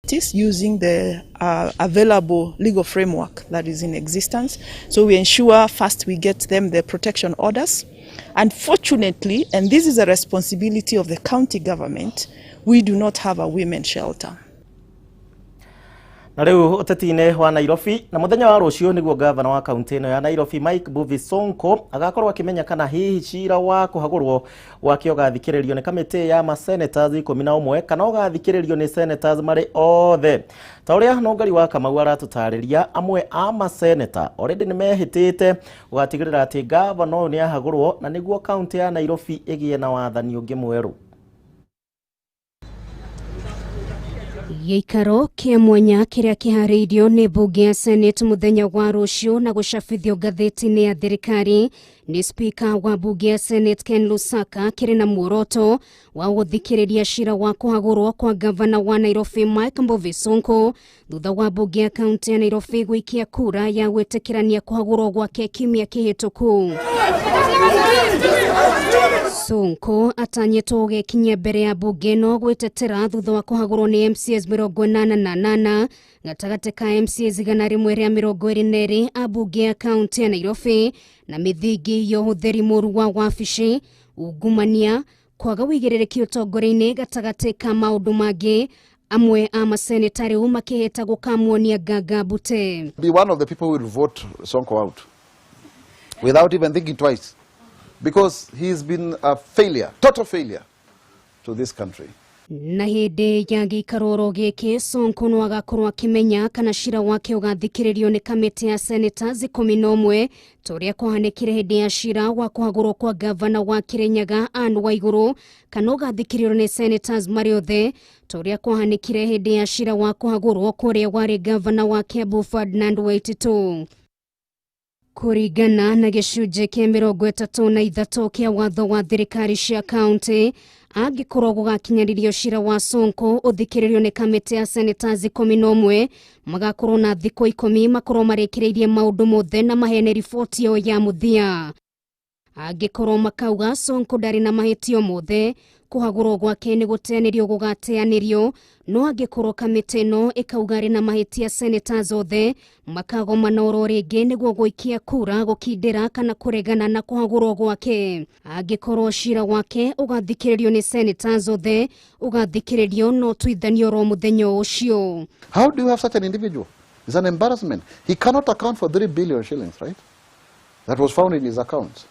practice using the available legal framework that is in existence. So we ensure first we get them the protection orders. Unfortunately, and this is a responsibility of the county government, we do not have a women's shelter. Na leo utetine wa Nairobi na muthenya wa rucio niguo governor wa county ino ya Nairobi Mike Mbuvi Sonko agakorwo akimenya kana hihi cira wa kuhagurwo wake ugathikiririo ni kamiti ya senators 11 kana ugathikiririo ni senators mari othe. Ta uria nongari wa Kamau aratutariria amwe a senator already ni mehitite ugatigirira ati governor ni ahagurwo na niguo county ya Nairobi igie na wathani ungi mweru. Gĩikaro kĩa mwanya kĩrĩa kĩharĩirio nĩ mbunge ya Senate mũthenya wa rũciũ na gũcabithio ngathĩti-inĩ ya thirikari nĩ speaker wa mbunge ya Senate Ken Lusaka kĩrĩ na muoroto wa gũthikĩrĩria cira wa kũhagũrwo kwa gavana wa Nairobi Mike Mbuvi Sonko thutha wa mbunge ya kaunti ya Nairobi gũikia kura ya gwĩtĩkĩrania kũhagũrwo gwake kiumia kĩhĩtũku. Sonko atanyĩtwo gũkinyia mbere ya mbunge no gwĩtetera thutha wa kũhagũrwo nĩ MCs 88 gatagatĩ ka MCs 122 a mbunge ya kaunti ya Nairobi na mithingi ya ũhũthĩri mũru wa wabici, ungumania, kwaga wĩigĩrĩrĩki ũtongoria-inĩ gatagatĩ ka maũndũ mangĩ, amwe a maseneta rĩu makĩhĩta gũkamuonia Nganga Mbute. Be one of the people who will vote Sonko out without even thinking twice, because he's been a failure, total failure to this country. Na hĩndĩ ya gĩikarũro gĩkĩ Sonko no agakorwo akĩmenya kana cira wake ũgathikĩrĩrio nĩ kamĩtĩ ya senators 11 tũrĩa kwahanĩkire hĩndĩ ya cira wa kũhagũrwo kwa gavana wa Kirinyaga Anne Waigũrũ kana ũgathikĩrĩrio nĩ senators marĩ othe tũrĩa kwahanĩkire hĩndĩ ya cira wa kũhagũrwo kũrĩa warĩ gavana wa Kiambu Ferdinand Waititu. Kũringana na gĩcunjĩ kĩa 33 kĩa watho wa thirikari cia kaunti, angĩkorwo gũgakinyĩrio cira wa Sonko ũthikĩrĩrio nĩ kamĩtĩ ya senators 11 magakorwo na thikũ 10 makorwo marĩkĩrĩirie maũndũ mothe na mahene riboti yao ya mũthia. Angĩkorwo makauga Sonko ndarĩ na mahĩtio mothe, kũhagũrwo gwake nĩ gũteanĩrio gũgateanĩrio, no angĩkorwo kamĩtĩ ĩno ĩkauga arĩ na mahĩtia senators othe makagomana oro rĩngĩ nĩguo gũikia kura gũkindĩra kana kũregana na kũhagũrwo gwake. Angĩkorwo cira wake ũgathikĩrĩrio nĩ senators othe, ũgathikĩrĩrio no tuithanio ro mũthenya ũcio. How do you have such an individual? It's an embarrassment. He cannot account for 3 billion shillings, right? That was found in his accounts.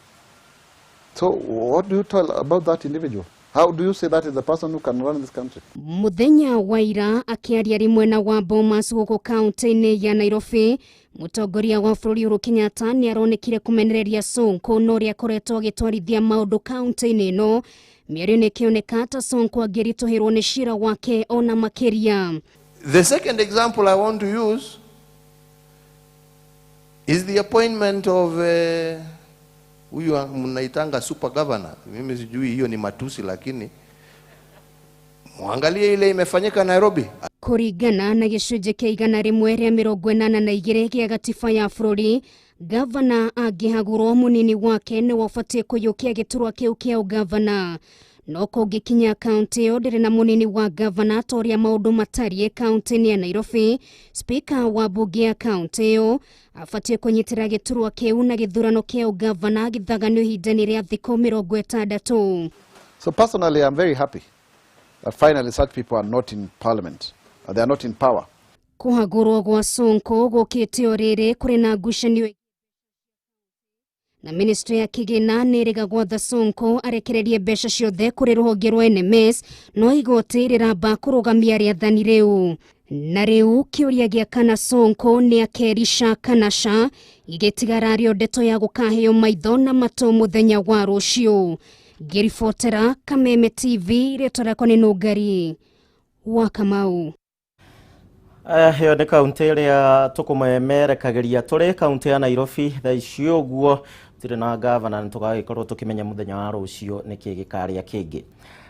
So what do you tell about that individual? How do you say that is the person who can run this country? Muthenya wa ira akĩaria rimwe na wa Bomas gũkũ kaunti-inĩ ya Nairobi, mũtongoria wa bũrũri Uhuru Kenyatta nĩ aronekire kũmenereria Sonko no ũrĩa akoretwo agĩtwarithia maũndũ kaunti-inĩ ĩno. Mĩario nĩ ĩkĩoneka ta Sonko angĩritũhĩrwo nĩ cira wake ona makĩria. The second example I want to use is the appointment of huyu mnaitanga super governor. Mimi sijui hiyo ni matusi, lakini muangalie ile imefanyika Nairobi. Kũringana na gĩcunjĩ kĩa 182 gĩa gatiba ya bũrũri, gavana angĩhagũrwo mũnini wake nĩ wabatiĩ kũiyũkia gĩturwa kĩu kĩa ũgavana. No kũngĩkinya kaunti ĩyo ndĩrĩ na mũnini wa gavana toria maũndũ matariĩ kaunti-inĩ ya Nairobi, speaker wa mbunge ya kaunti ĩyo abatiĩ kũnyitĩra gĩturwa kĩu na gĩthurano kĩa ũgavana gĩthaganio ihinda-inĩ rĩa thikũ 60. So personally, I'm very happy that finally such people are not in parliament. They are not in power. Kũhagũrwo gwa Sonko gũkĩte o rĩrĩ kũrĩ na ngucanio na ministry ya kĩgĩna nĩ ĩrĩgagwo gwatha Sonko arekererie mbeca ciothe kũrĩ rũhonge rwa NMS, no igoti rĩramba kũrũgamia rĩathani rĩu. Na rĩu kĩũria gĩa kana Sonko nĩ akerica kana ca igĩtigara rĩo ndeto ya gũkaheo maitho na matũ mũthenya wa rũciũ. Ngĩribotera Kameme TV, rĩtwa rĩakwa nĩ Nũngari wa Kamau. Hiyo nĩ kaunti ĩrĩa tũkũmemerekagĩria tũrĩ kaunti ya Nairobi thaa icio ũguo tũrĩ na gavana nĩ tũgagĩkorwo tũkĩmenya mũthenya wa rũciũ nĩkĩ gĩkarĩa kĩngĩ.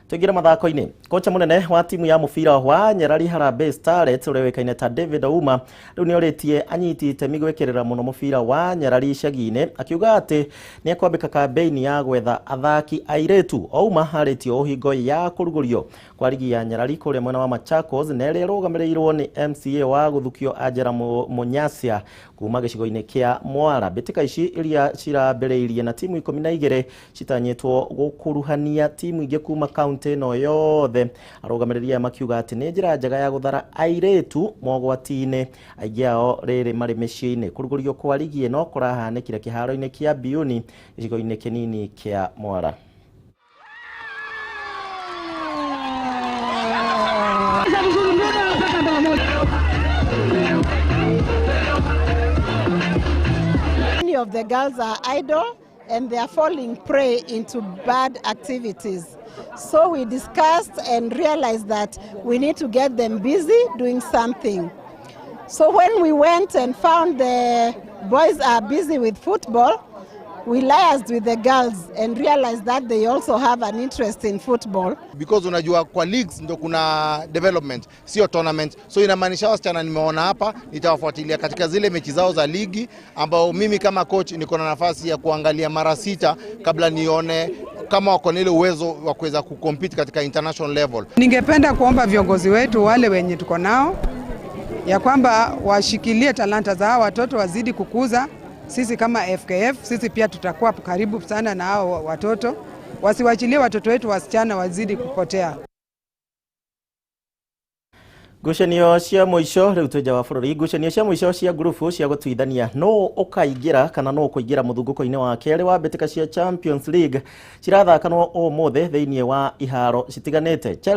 Tugira mathako-ini, kocha munene wa timu ya mubira wa Nyarari Harambee Starlets uria wikaine ta David Ouma riu ni oritie anyiti itemi gwikirira muno mubira wa Nyarari icagi-ini akiuga ati ni akwambika kambeini ya gwetha athaki airetu. Ouma aritio uhingo ya kurugurio kwa ligi ya Nyarari kuria mwena wa Machakos na iria irugamirirwo ni MCA wa guthukio Ajera Munyasia kuma gicigo-ini kia Mwara. Mbitika ici iria cirambiriirie na timu 12 citanyitwo gukuruhania timu ingi kuma kaunti no yothe. Arugamirirĩa makiuga ati ni njira njega ya guthara airetu mogwati-ini aingi ao riri mari micii-ini. Kurugurio kwa ligi ino kurahanikire kiharo-ini kia Biuni gicigo-ini kinini kia Mwara. Many of the girls are idle and they are falling prey into bad activities. So we discussed and realized that we need to get them busy doing something. So when we went and found the boys are busy with football, we liaised with the girls and realized that they also have an interest in football. Because unajua kwa leagues ndo kuna development, sio tournament. So inamaanisha wasichana nimeona hapa, nitawafuatilia katika zile mechi zao za ligi ambao mimi kama coach niko na nafasi ya kuangalia mara 6 kabla nione kama wako na ile uwezo wa kuweza kucompete katika international level. Ningependa kuomba viongozi wetu wale wenye tuko nao ya kwamba washikilie talanta za hawa watoto, wazidi kukuza. Sisi kama FKF, sisi pia tutakuwa karibu sana na hao watoto. Wasiwachilie watoto wetu wasichana wazidi kupotea. Gucanio cia muico riu tuja wa bururi. Gucanio cia muico cia grupu cia gutwithania no ukaingira kana no kuingira muthuguko-ini wa keri wa mbitika cia Champions League cirathakanwo umuthi thiini wa iharo citiganite.